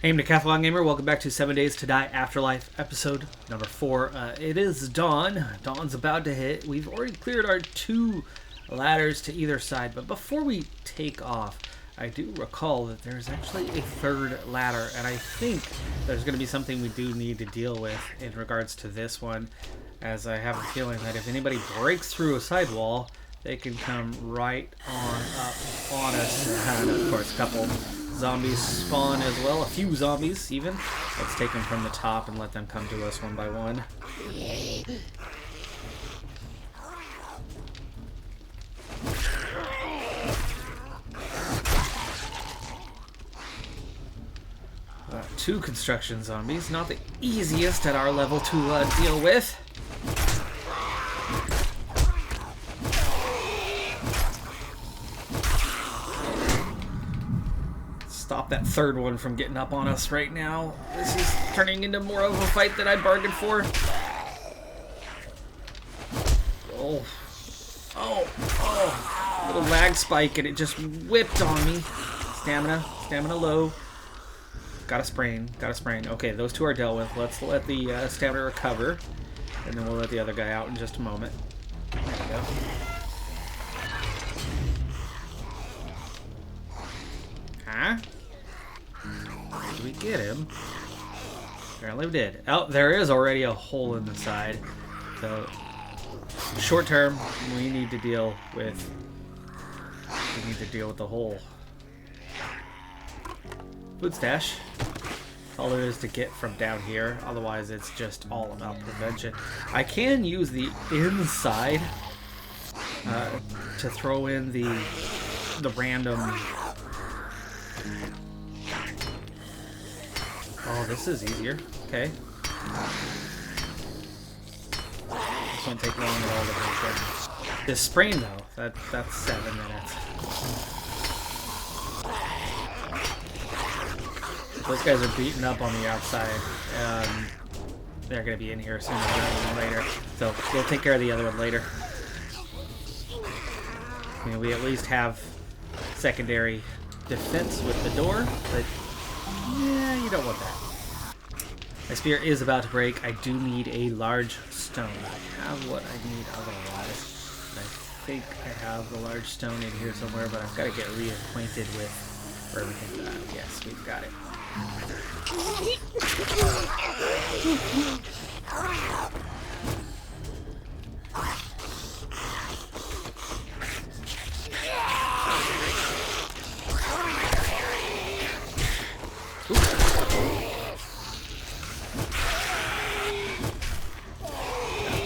Hey, I'm Decathlon Gamer. Welcome back to 7 Days to Die Afterlife episode number 4. It is dawn. Dawn's about to hit. We've already cleared our 2 ladders to either side, but before we take off, I do recall that there's actually a 3rd ladder, and I think there's going to be something we do need to deal with in regards to this one, as I have a feeling that if anybody breaks through a sidewall, they can come right on up on us. And of course, a couple zombies spawn as well, a few zombies even. Let's take them from the top and let them come to us one by one. Two construction zombies, not the easiest at our level to deal with. Stop that 3rd one from getting up on us right now. This is turning into more of a fight than I bargained for. Oh. Little lag spike and it just whipped on me. Stamina low. Got a sprain. Okay, those 2 are dealt with. Let's let the stamina recover. And then we'll let the other guy out in just a moment. There we go. Huh? Did we get him? Apparently we did. Oh, there is already a hole in the side. So, short term, we need to deal with the hole. Food stash. All there is to get from down here. Otherwise, it's just all about prevention. I can use the inside to throw in the random. Oh, this is easier. Okay. This won't take long at all to break in. This sprain, though, that's 7 minutes. Those guys are beaten up on the outside. They're going to be in here sooner rather than later. So we'll take care of the other one later. You know, we at least have secondary defense with the door, but yeah, you don't want that. My spear is about to break. I do need a large stone. I have what I need otherwise. I think I have the large stone in here somewhere, but I've got to get reacquainted with where everything's at. Yes, we've got it.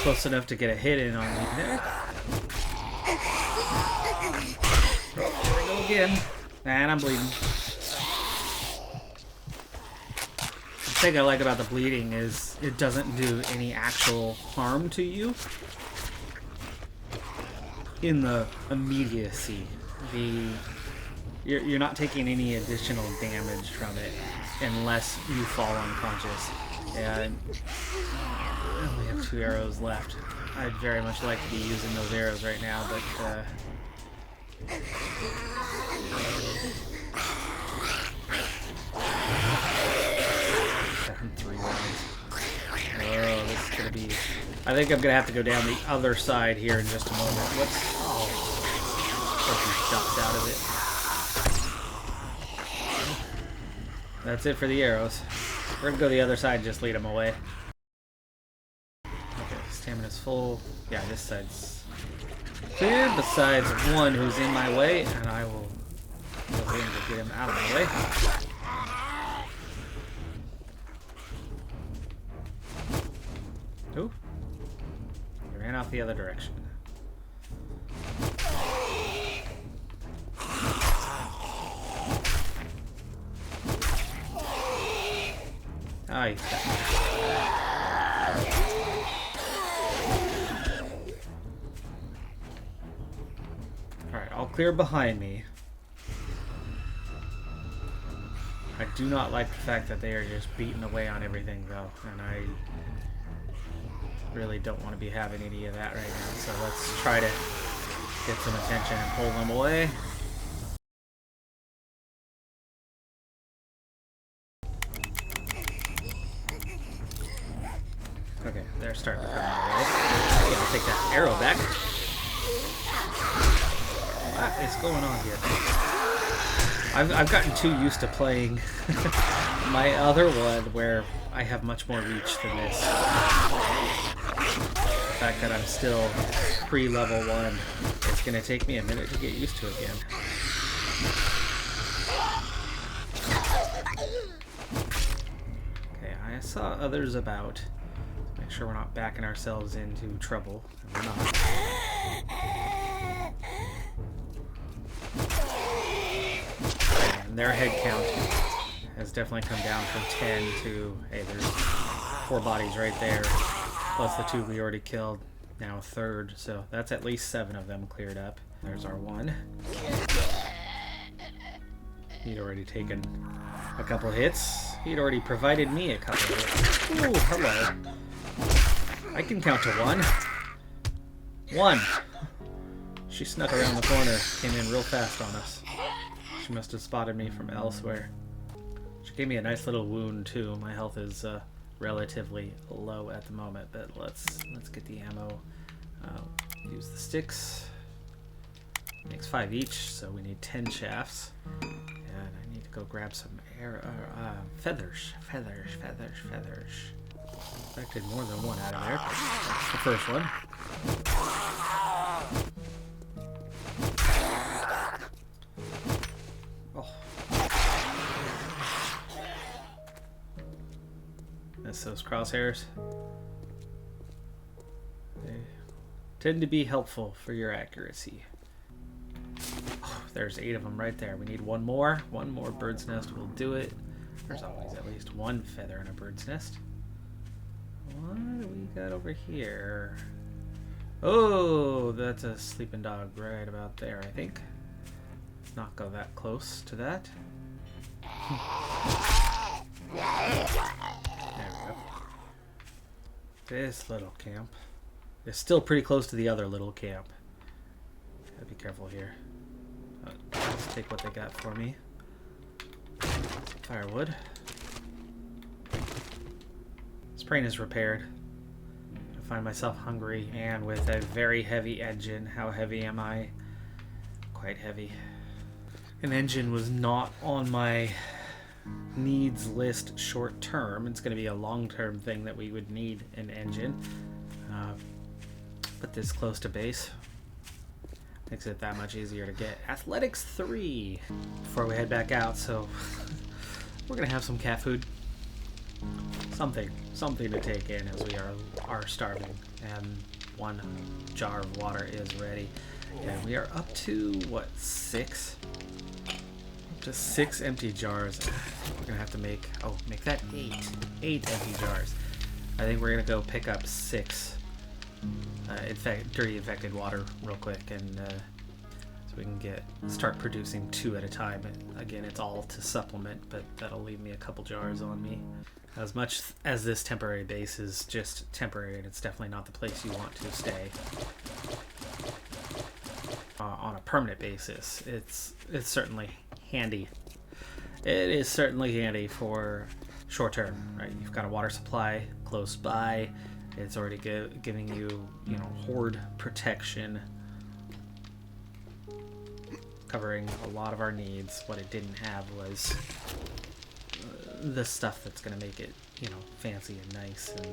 Close enough to get a hit in on me there. There we go again. And I'm bleeding. The thing I like about the bleeding is it doesn't do any actual harm to you in the immediacy. You're not taking any additional damage from it unless you fall unconscious. And I only have 2 arrows left. I'd very much like to be using those arrows right now, but 3 rounds. Oh, this is gonna be. I think I'm gonna have to go down the other side here in just a moment. What's? Oh, ducks out of it. That's it for the arrows. We're gonna go the other side and just lead them away. Okay, stamina's full. Yeah, this side's clear, besides one who's in my way, and I will go in to get him out of my way. Ooh. He ran off the other direction. Oh, he's back. Alright, all clear behind me. I do not like the fact that they are just beating away on everything, though, and I really don't want to be having any of that right now. So let's try to get some attention and pull them away. starting to come my way. Okay, I'll take that arrow back. What is going on here? I've gotten too used to playing my other one where I have much more reach than this. The fact that I'm still pre-level 1, it's going to take me a minute to get used to it again. Okay, I saw others about. Make sure we're not backing ourselves into trouble. We're not. And their head count has definitely come down from 10 to, hey, there's 4 bodies right there, plus the 2 we already killed, now a third, so that's at least 7 of them cleared up. There's our 1. He'd already taken a couple hits. He'd already provided me a couple hits. Ooh, hello. I can count to 1. 1. She snuck around the corner, came in real fast on us. She must have spotted me from elsewhere. She gave me a nice little wound too. My health is relatively low at the moment, but let's get the ammo. Use the sticks. Makes 5 each, so we need 10 shafts. And I need to go grab some feathers. Expected more than 1 out of there. That's the first one. Miss those crosshairs. They tend to be helpful for your accuracy. Oh, there's 8 of them right there. We need 1 more. 1 more bird's nest will do it. There's always at least 1 feather in a bird's nest. What do we got over here? Oh, that's a sleeping dog right about there, I think. Let's not go that close to that. There we go. This little camp is still pretty close to the other little camp. Gotta be careful here. Let's take what they got for me. Firewood. Sprain is repaired. I find myself hungry and with a very heavy engine. How heavy am I? Quite heavy. An engine was not on my needs list short term. It's going to be a long term thing that we would need an engine. But this close to base makes it that much easier to get. Athletics 3 before we head back out, so we're going to have some cat food. Something to take in as we are starving, and 1 jar of water is ready. And we are up to what, 6? Just 6 empty jars. We're gonna have to make that 8 empty jars. I think we're gonna go pick up 6 dirty infected water real quick, and so we can start producing 2 at a time. Again, it's all to supplement, but that'll leave me a couple jars on me. As much as this temporary base is just temporary, and it's definitely not the place you want to stay on a permanent basis, it's certainly handy. It is certainly handy for short term, right? You've got a water supply close by. It's already giving you, horde protection, covering a lot of our needs. What it didn't have was the stuff that's going to make it, fancy and nice and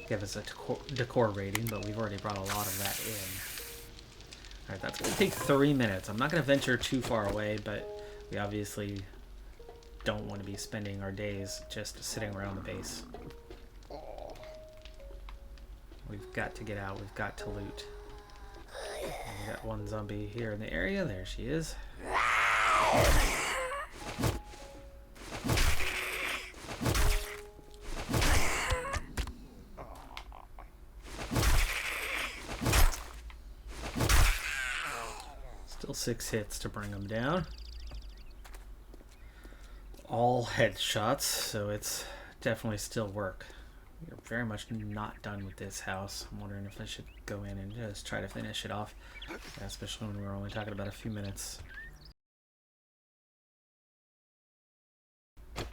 give us a decor rating, but we've already brought a lot of that in. Alright, that's going to take 3 minutes. I'm not going to venture too far away, but we obviously don't want to be spending our days just sitting around the base. We've got to get out. We've got to loot. And we got 1 zombie here in the area. There she is. Still 6 hits to bring them down. All headshots, so it's definitely still work. We're very much not done with this house. I'm wondering if I should go in and just try to finish it off, especially when we're only talking about a few minutes. Oh,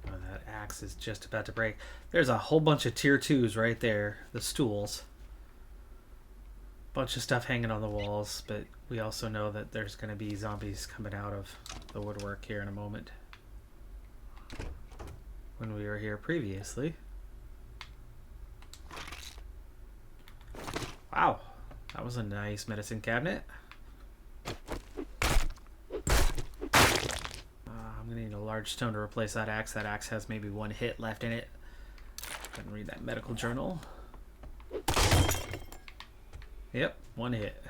that axe is just about to break. There's a whole bunch of tier 2s right there. The stools. Bunch of stuff hanging on the walls, but we also know that there's going to be zombies coming out of the woodwork here in a moment. When we were here previously. Wow, that was a nice medicine cabinet. I'm going to need a large stone to replace that axe. That axe has maybe 1 hit left in it. I can read that medical journal. Yep, 1 hit.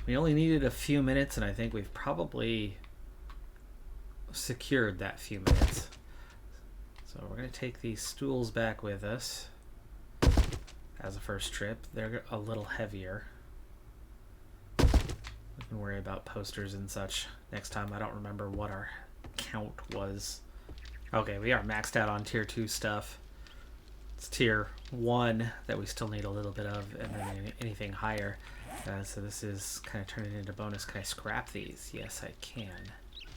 We only needed a few minutes, and I think we've probably secured that few minutes. So we're going to take these stools back with us as a first trip. They're a little heavier. We can worry about posters and such next time. I don't remember what our count was. Okay, we are maxed out on tier 2 stuff. It's tier 1 that we still need a little bit of, and then anything higher. So this is kind of turning into bonus. Can I scrap these? Yes, I can.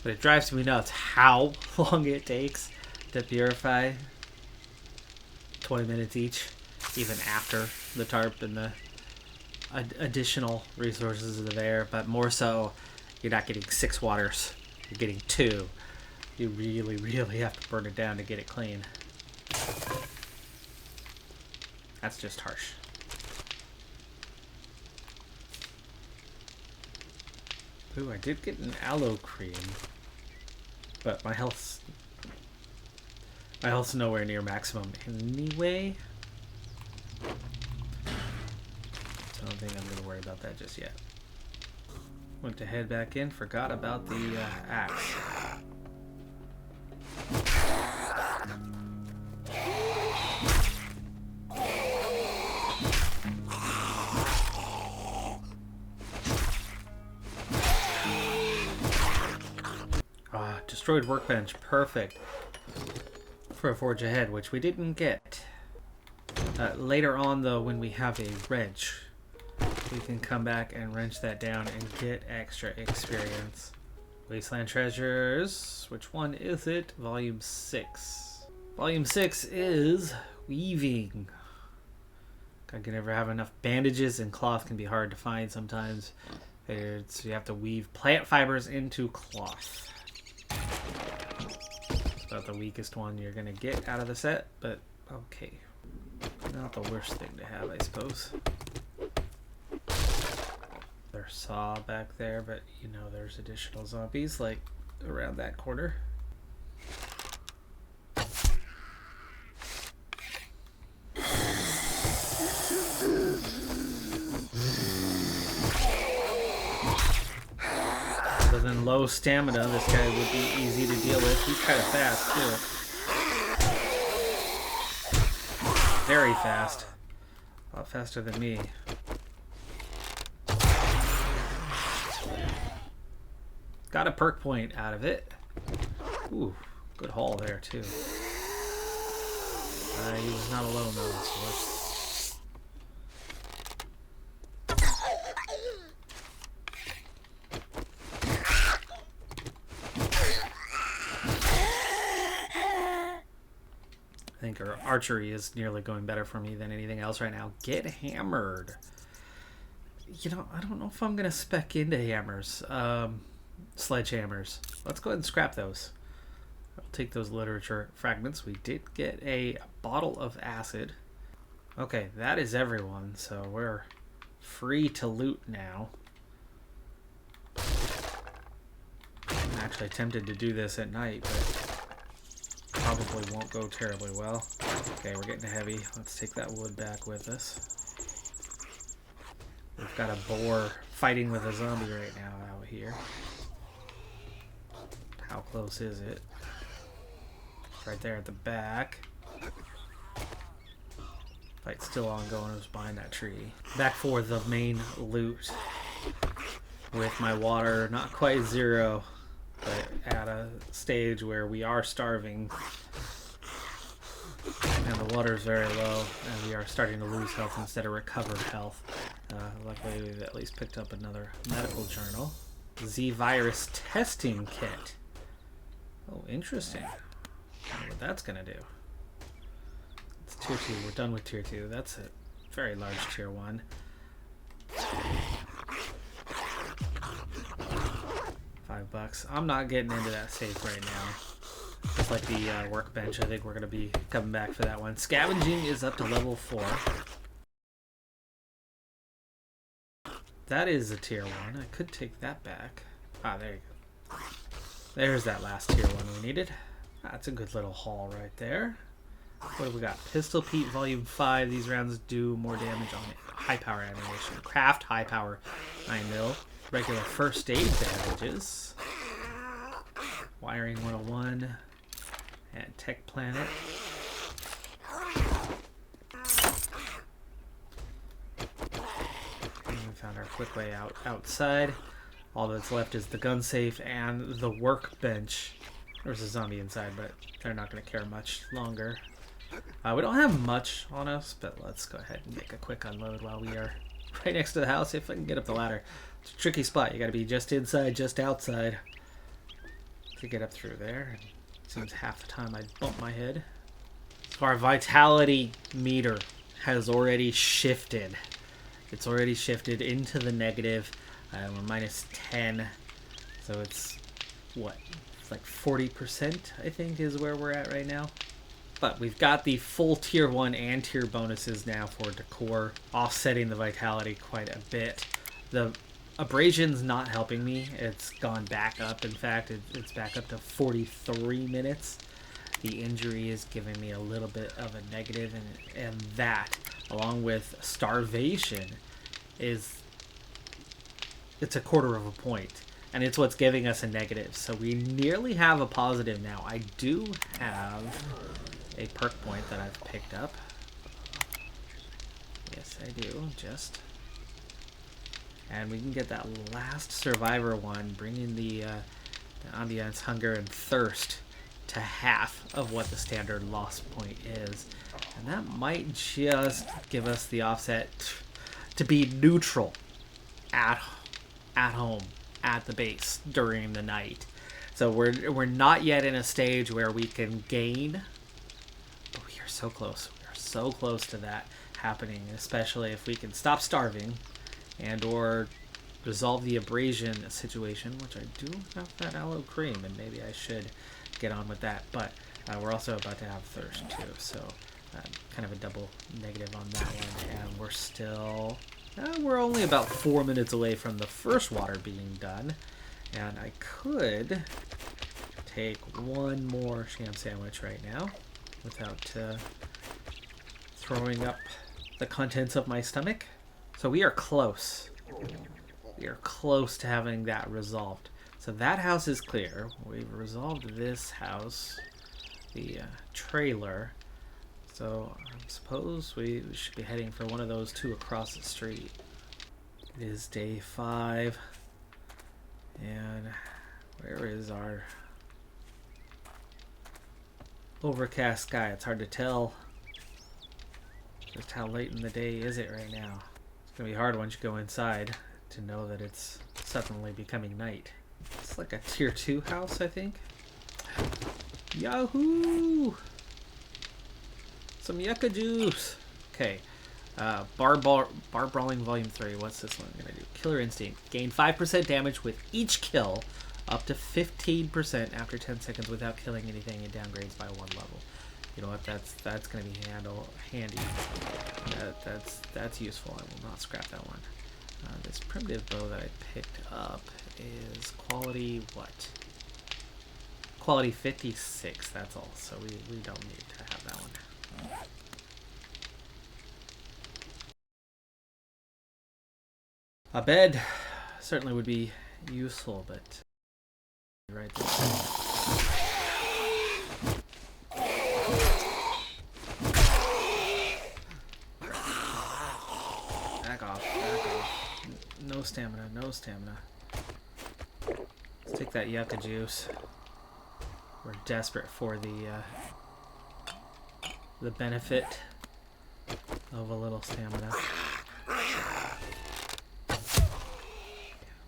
But it drives me nuts how long it takes to purify. 20 minutes each, even after the tarp and the additional resources are there. But more so, you're not getting 6 waters. You're getting 2. You really, really have to burn it down to get it clean. That's just harsh. Ooh, I did get an aloe cream, but my health's nowhere near maximum anyway. So I don't think I'm going to worry about that just yet. Went to head back in, forgot about the axe. Destroyed workbench, perfect for a forge ahead, which we didn't get. Later on, though, when we have a wrench, we can come back and wrench that down and get extra experience. Wasteland Treasures, which one is it? Volume 6. Volume 6 is weaving. I can never have enough bandages, and cloth can be hard to find sometimes. So you have to weave plant fibers into cloth. About the weakest one you're gonna get out of the set, but okay. Not the worst thing to have, I suppose. There's saw back there, but you know there's additional zombies like around that corner. Other than low stamina, this guy would be easy to deal with. He's kind of fast too. Very fast. A lot faster than me. Got a perk point out of it. Ooh, good haul there too. He was not alone though, so let's... I think our archery is nearly going better for me than anything else right now. Get hammered. You know, I don't know if I'm going to spec into hammers. Sledgehammers. Let's go ahead and scrap those. I'll take those literature fragments. We did get a bottle of acid. Okay, that is everyone, so we're free to loot now. I'm actually tempted to do this at night, but probably won't go terribly well. Okay, we're getting heavy. Let's take that wood back with us. We've got a boar fighting with a zombie right now out here. How close is it? Right there at the back. Fight's still ongoing. It was behind that tree. Back for the main loot. With my water not quite 0, but at a stage where we are starving. And the water is very low, and we are starting to lose health instead of recover health. Luckily, we've at least picked up another medical journal. Z-Virus testing kit. Oh, interesting. I don't know what that's gonna do. It's tier 2. We're done with tier 2. That's a very large tier 1. $5. I'm not getting into that safe right now. Just like the workbench, I think we're going to be coming back for that one. Scavenging is up to level 4. That is a tier 1. I could take that back. Ah, there you go. There's that last tier 1 we needed. That's a good little haul right there. What do we got? Pistol Pete Volume 5. These rounds do more damage on it. High power ammunition. Craft high power 9mm. Regular first aid bandages. Wiring 101. And Tech Planet. And we found our quick way outside. All that's left is the gun safe and the workbench. There's a zombie inside, but they're not going to care much longer. We don't have much on us, but let's go ahead and make a quick unload while we are right next to the house. If I can get up the ladder. It's a tricky spot. You got to be just inside, just outside to get up through there. It seems half the time I bump my head. So our vitality meter has already shifted. It's already shifted into the negative. We're minus 10. So it's, what? It's like 40%, I think, is where we're at right now. But we've got the full tier 1 and tier bonuses now for decor, offsetting the vitality quite a bit. The abrasion's not helping me. It's gone back up. In fact, it's back up to 43 minutes. The injury is giving me a little bit of a negative, and that, along with starvation, it's a quarter of a point. And it's what's giving us a negative. So we nearly have a positive now. I do have a perk point that I've picked up. Yes, I do. And we can get that last survivor one, bringing the ambience, hunger, and thirst to half of what the standard loss point is. And that might just give us the offset to be neutral at home, at the base, during the night. So we're not yet in a stage where we can gain, but we are so close. We are so close to that happening, especially if we can stop starving and or resolve the abrasion situation, which I do have that aloe cream, and maybe I should get on with that. But we're also about to have thirst too, so kind of a double negative on that one. And we're still, we're only about 4 minutes away from the first water being done, and I could take one more sham sandwich right now without throwing up the contents of my stomach. So we are close. We are close to having that resolved. So that house is clear. We've resolved this house, the trailer. So I suppose we should be heading for one of those two across the street. It is day 5. And where is our overcast sky? It's hard to tell just how late in the day is it right now. It's going to be hard once you go inside to know that it's suddenly becoming night. It's like a tier 2 house, I think. Yahoo! Some yucca juice. Okay. Bar Brawling Volume 3. What's this one going to do? Killer Instinct. Gain 5% damage with each kill, up to 15% after 10 seconds without killing anything. It downgrades by 1 level. You know what? That's going to be handy. That's useful. I will not scrap that one. This primitive bow that I picked up is quality what? Quality 56. That's all. So we don't need to have that one. A bed certainly would be useful, but right there. Back off. No stamina, no stamina. Let's take that yucca juice. We're desperate for the benefit of a little stamina.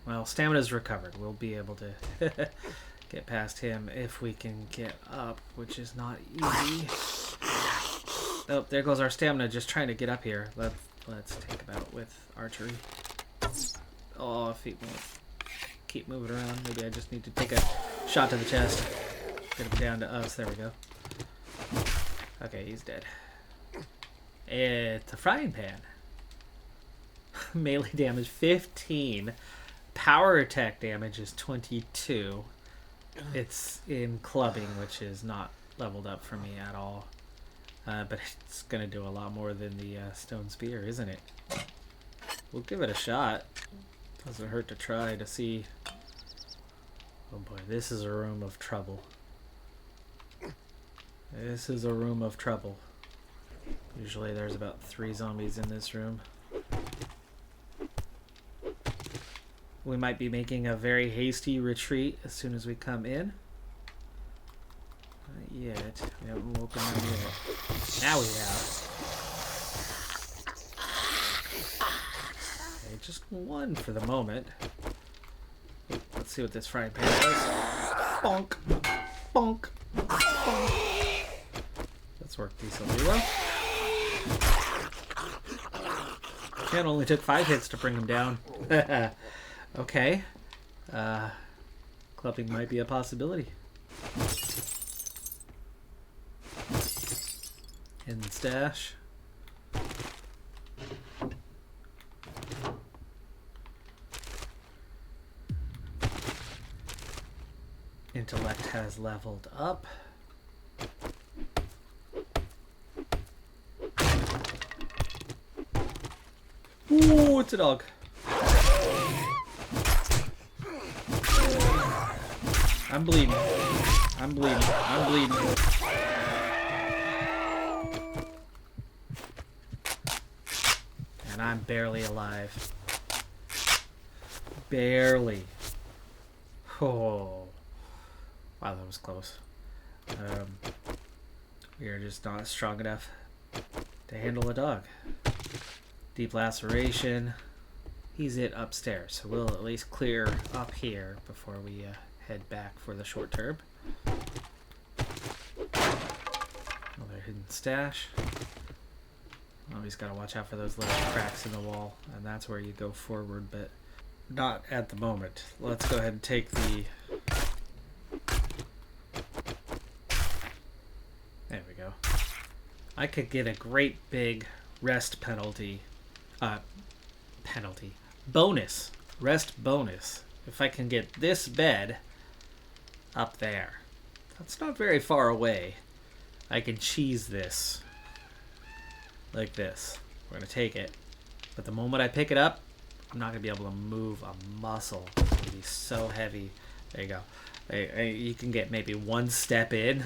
Well, stamina's recovered. We'll be able to get past him if we can get up, which is not easy. Oh, there goes our stamina just trying to get up here. Let's take him out with archery. Oh, if he won't keep moving around, maybe I just need to take a shot to the chest. Get him down to us. There we go. Okay, he's dead. It's a frying pan. Melee damage 15. Power attack damage is 22. It's in clubbing, which is not leveled up for me at all. But it's going to do a lot more than the stone spear, isn't it? We'll give it a shot. Doesn't hurt to try to see. Oh boy, this is a room of trouble. This is a room of trouble. Usually there's about 3 zombies in this room. We might be making a very hasty retreat as soon as we come in. Not yet. We haven't woken up yet. Now we have. Okay, just one for the moment. Let's see what this frying pan does. Bonk! Bonk! Bonk! That's worked decently well. Ken only took 5 hits to bring him down. Okay. Clubbing might be a possibility. Hidden stash. Intellect has leveled up. Ooh, it's a dog. I'm bleeding. I'm bleeding. I'm bleeding. And I'm barely alive. Barely. Oh. Wow, that was close. We are just not strong enough to handle a dog. Deep laceration. He's it upstairs, so we'll at least clear up here before we head back for the short term. Another hidden stash. Always got to watch out for those little cracks in the wall, and that's where you go forward, but not at the moment. Let's go ahead and take the... There we go. I could get a great big rest penalty. Bonus. Rest bonus. If I can get this bed up there. That's not very far away. I can cheese this. Like this. We're going to take it. But the moment I pick it up, I'm not going to be able to move a muscle. It's going to be so heavy. There you go. You can get maybe one step in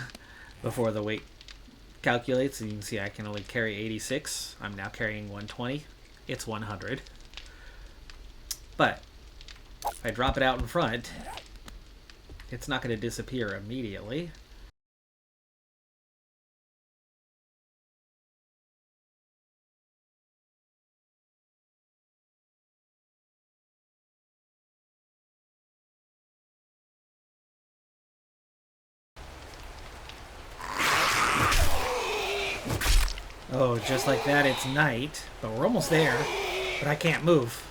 before the weight calculates. And you can see I can only carry 86. I'm now carrying 120. It's 100. But if I drop it out in front, it's not going to disappear immediately. Oh, just like that, it's night, but we're almost there, but I can't move.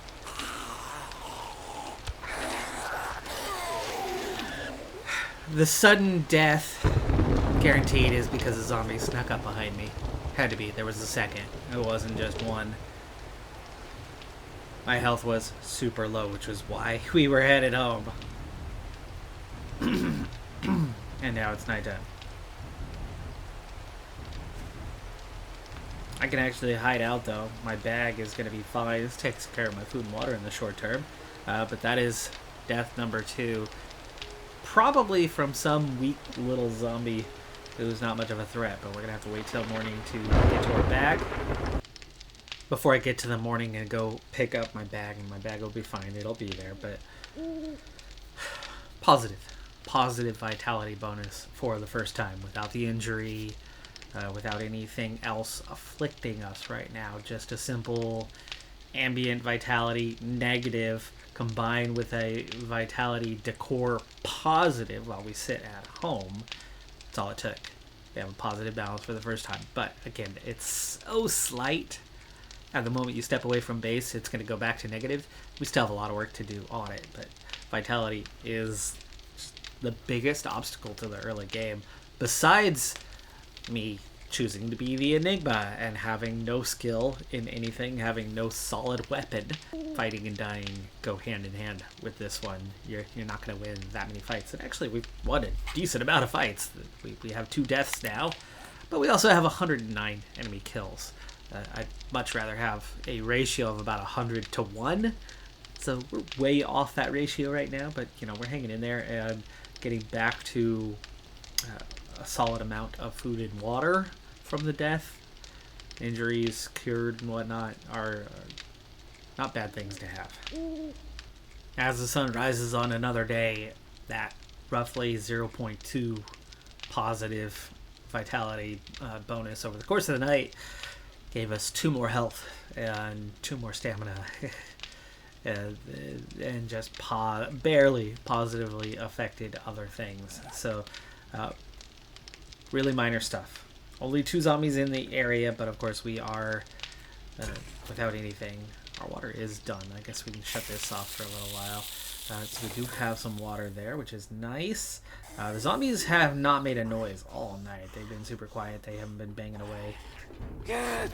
The sudden death guaranteed is because a zombie snuck up behind me. Had to be. There was a second. It wasn't just one. My health was super low, which was why we were headed home. And now it's nighttime. I can actually hide out though. My bag is going to be fine. This takes care of my food and water in the short term. But that is death number 2. Probably from some weak little zombie who's not much of a threat, but we're going to have to wait till morning to get to our bag. Before I get to the morning and go pick up my bag, and my bag will be fine. It'll be there, but positive vitality bonus for the first time without the injury, without anything else afflicting us right now. Just a simple ambient vitality negative combined with a vitality decor positive while we sit at home. That's all it took. We have a positive balance for the first time. But again, it's so slight. At the moment you step away from base, it's going to go back to negative. We still have a lot of work to do on it, but vitality is the biggest obstacle to the early game. Besides me choosing to be the Enigma and having no skill in anything, having no solid weapon. Fighting and dying go hand in hand with this one. You're not going to win that many fights. And actually, we've won a decent amount of fights. We have 2 deaths now, but we also have 109 enemy kills. I'd much rather have a ratio of about 100 to 1. So we're way off that ratio right now, but we're hanging in there and getting back to a solid amount of food and water from the death. Injuries cured and whatnot are not bad things to have. As the sun rises on another day, that roughly 0.2 positive vitality bonus over the course of the night gave us 2 more health and 2 more stamina. And just barely positively affected other things. So really minor stuff. Only 2 zombies in the area, but of course we are without anything. Our water is done. I guess we can shut this off for a little while. So we do have some water there, which is nice. The zombies have not made a noise all night. They've been super quiet. They haven't been banging away. If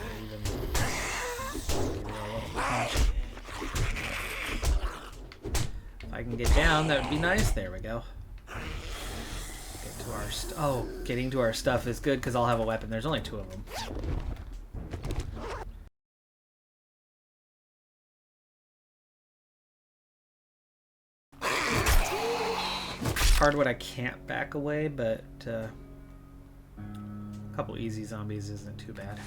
I can get down, that would be nice. There we go. Get to our getting to our stuff is good because I'll have a weapon. There's only 2 of them. Hard when I can't back away, but a couple easy zombies isn't too bad.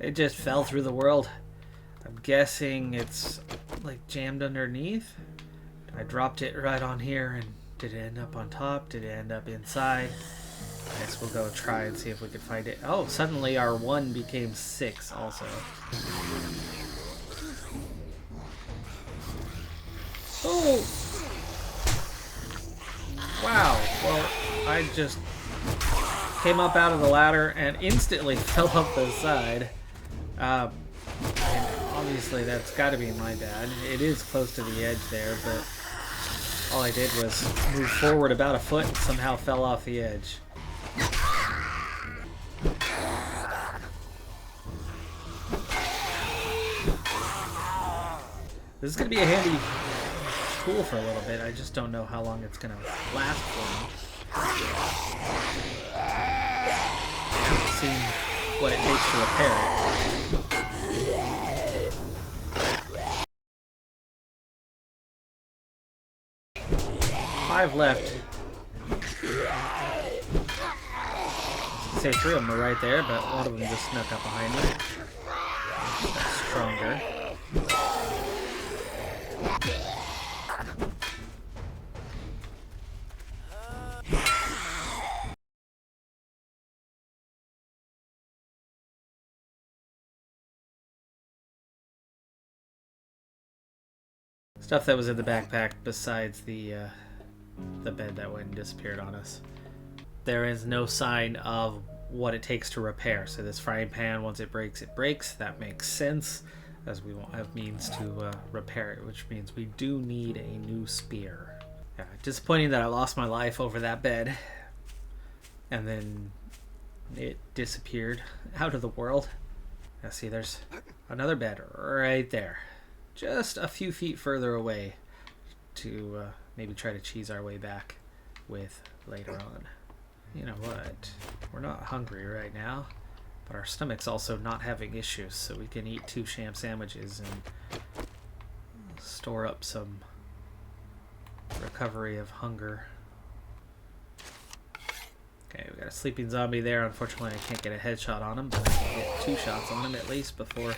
It just fell through the world. I'm guessing it's like jammed underneath. I dropped it right on here, and did it end up on top? Did it end up inside? I guess we'll go try and see if we can find it. Oh, suddenly our 1 became 6 also. Oh! Wow. Well, I just came up out of the ladder and instantly fell off the side. And obviously that's got to be my bad. It is close to the edge there, but all I did was move forward about a foot and somehow fell off the edge. This is going to be a handy tool for a little bit. I just don't know how long it's going to last for me. I haven't seen what it takes to repair it. 5 left. Say 3 of them are right there, but one of them just snuck up behind me. That's stronger. Stuff that was in the backpack besides the bed that went and disappeared on us. There is no sign of what it takes to repair. So this frying pan, once it breaks, it breaks. That makes sense, as we won't have means to repair it, which means we do need a new spear. Yeah, disappointing that I lost my life over that bed, and then it disappeared out of the world. Now see, there's another bed right there, just a few feet further away to maybe try to cheese our way back with later on. You know what? We're not hungry right now, but our stomach's also not having issues, so we can eat 2 sham sandwiches and store up some recovery of hunger. Okay, we got a sleeping zombie there. Unfortunately, I can't get a headshot on him, but I can get 2 shots on him at least before...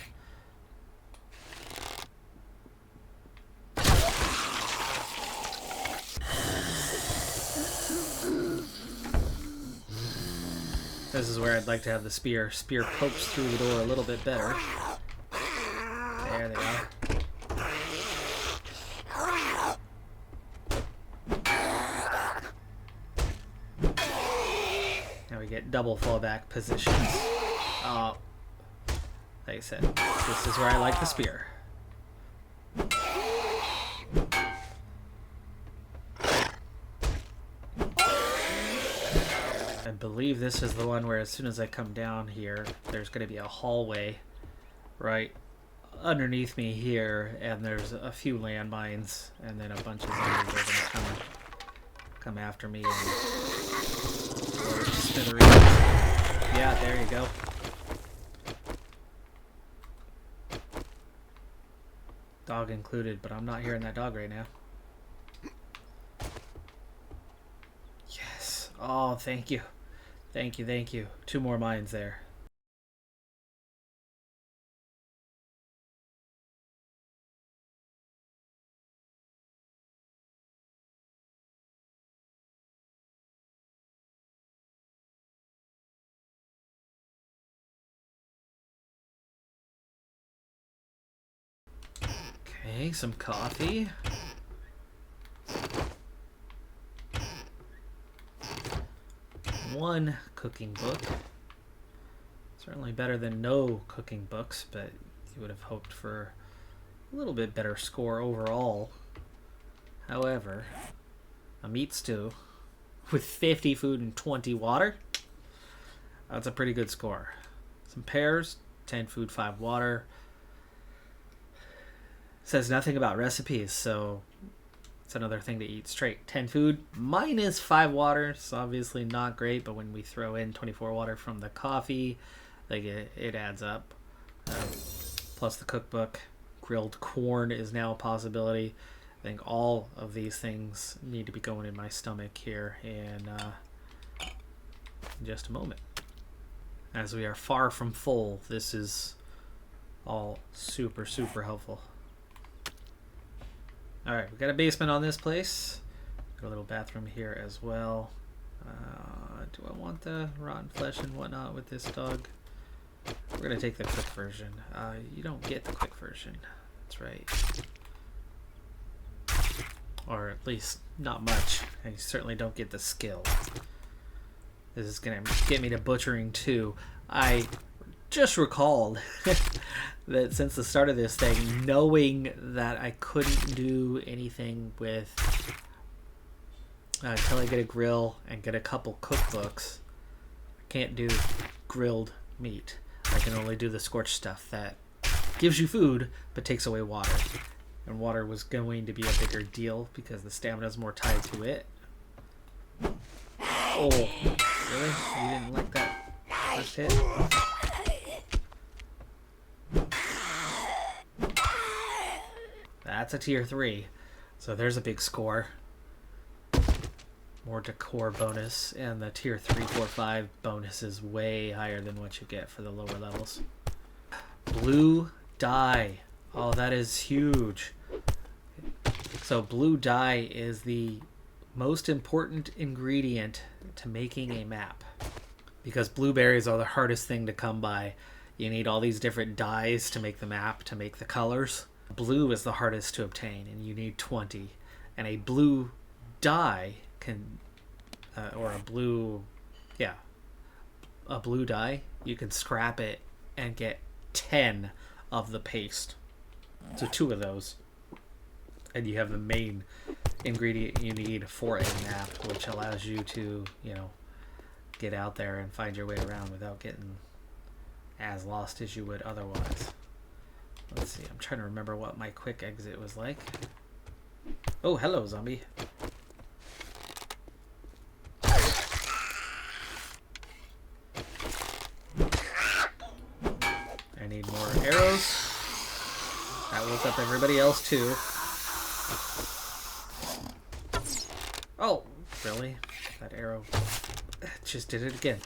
This is where I'd like to have the spear. Spear pokes through the door a little bit better. There they are. Now we get double fallback positions. Like I said, this is where I like the spear. I believe this is the one where as soon as I come down here, there's going to be a hallway right underneath me here, and there's a few landmines, and then a bunch of zombies are going to come after me and blow to smithereens. Yeah, there you go. Dog included, but I'm not hearing that dog right now. Yes. Oh, thank you. Thank you, thank you. 2 more mines there. Okay, some coffee. One cooking book. Certainly better than no cooking books, but you would have hoped for a little bit better score overall. However, a meat stew with 50 food and 20 water, that's a pretty good score. Some pears, 10 food, 5 water. Says nothing about recipes, so it's another thing to eat straight. 10 food minus 5 water. It's obviously not great, but when we throw in 24 water from the coffee, like it adds up. Plus the cookbook. Grilled corn is now a possibility. I think all of these things need to be going in my stomach here in just a moment. As we are far from full, this is all super, super helpful. Alright, we got a basement on this place. Got a little bathroom here as well. Do I want the rotten flesh and whatnot with this dog? We're going to take the quick version. You don't get the quick version. That's right. Or at least not much. And you certainly don't get the skill. This is going to get me to butchering too. I just recalled that since the start of this thing, knowing that I couldn't do anything with until I get a grill and get a couple cookbooks, I can't do grilled meat. I can only do the scorched stuff that gives you food but takes away water. And water was going to be a bigger deal because the stamina is more tied to it. Oh, really? You didn't like that first hit? That's a tier 3. So there's a big score. More decor bonus, and the tier 3, 4, 5 bonus is way higher than what you get for the lower levels. Blue dye. Oh, that is huge. So blue dye is the most important ingredient to making a map. Because blueberries are the hardest thing to come by. You need all these different dyes to make the map, to make the colors. Blue is the hardest to obtain, and you need 20. And a blue dye can, or a blue dye, you can scrap it and get 10 of the paste. So 2 of those. And you have the main ingredient you need for a map, which allows you to, get out there and find your way around without getting as lost as you would otherwise. Let's see, I'm trying to remember what my quick exit was like. Oh, hello, zombie. I need more arrows. That woke up everybody else, too. Oh, really? That arrow just did it again.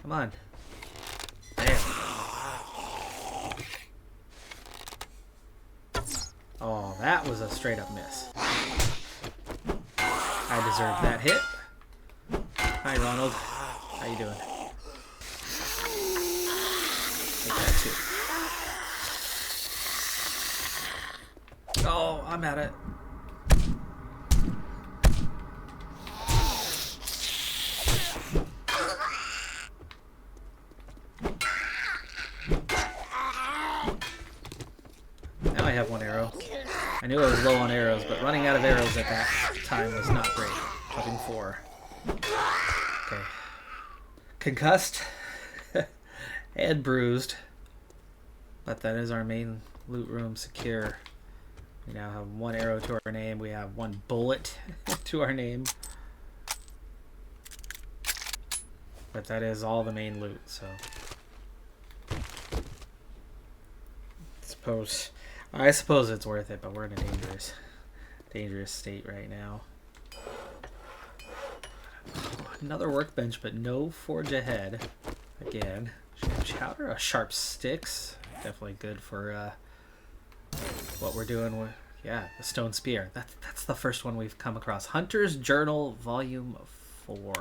Come on. There. Oh, that was a straight up miss. I deserve that hit. Hi, Ronald. How you doing? Oh, I'm at it. Now I have 1 arrow. I knew I was low on arrows, but running out of arrows at that time was not great. Having 4. Okay. Concussed and bruised. But that is our main loot room secure. We now have 1 arrow to our name. We have 1 bullet to our name. But that is all the main loot, so. I suppose it's worth it, but we're in a dangerous state right now. Another workbench, but no forge ahead. Again, chowder, a sharp sticks. Definitely good for what we're doing with, yeah, the stone spear. That's the first one we've come across. Hunter's Journal, Volume 4.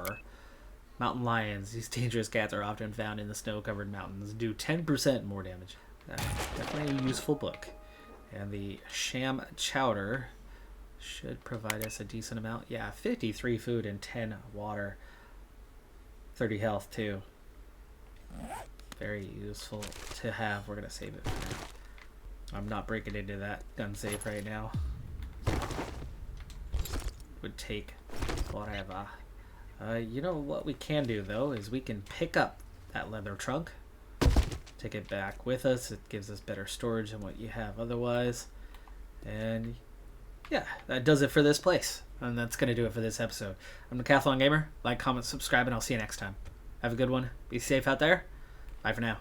Mountain lions. These dangerous cats are often found in the snow-covered mountains. Do 10% more damage. Definitely a useful book. And the sham chowder should provide us a decent amount. Yeah, 53 food and 10 water. 30 health too. Very useful to have. We're going to save it for now. I'm not breaking into that gun safe right now. Would take whatever. You know what we can do though is we can pick up that leather trunk. Take it back with us. It gives us better storage than what you have otherwise. And yeah, that does it for this place. And that's going to do it for this episode. I'm the Decathlon Gamer. Like, comment, subscribe, and I'll see you next time. Have a good one. Be safe out there. Bye for now.